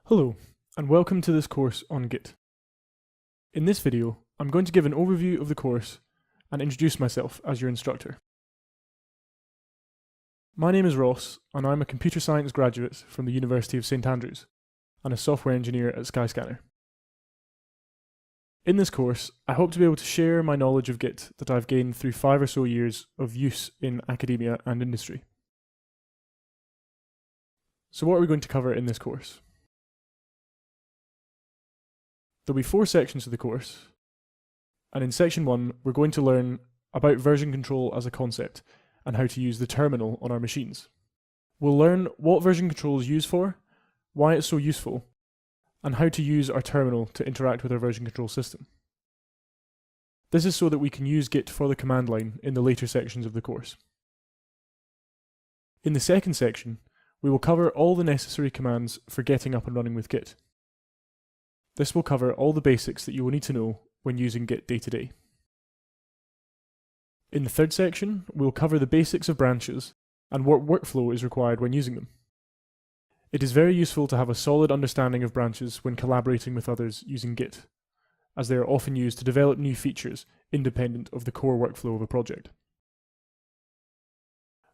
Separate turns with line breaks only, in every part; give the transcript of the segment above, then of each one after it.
Hello, and welcome to this course on Git. In this video, I'm going to give an overview of the course and introduce myself as your instructor. My name is Ross, and I'm a computer science graduate from the University of St Andrews, and a software engineer at Skyscanner. In this course, I hope to be able to share my knowledge of Git that I've gained through 5 or so years of use in academia and industry. So what are we going to cover in this course? There'll be 4 sections of the course, and in section 1 we're going to learn about version control as a concept and how to use the terminal on our machines. We'll learn what version control is used for, why it's so useful, and how to use our terminal to interact with our version control system. This is so that we can use Git for the command line in the later sections of the course. In the second section, we will cover all the necessary commands for getting up and running with Git. This will cover all the basics that you will need to know when using Git day to day. In the third section, we'll cover the basics of branches and what workflow is required when using them. It is very useful to have a solid understanding of branches when collaborating with others using Git, as they are often used to develop new features independent of the core workflow of a project.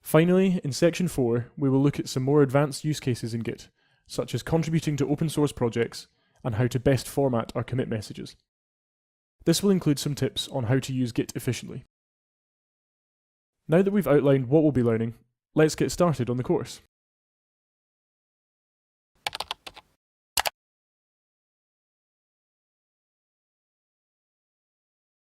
Finally, in section 4, we will look at some more advanced use cases in Git, such as contributing to open source projects and how to best format our commit messages. This will include some tips on how to use Git efficiently. Now that we've outlined what we'll be learning, let's get started on the course.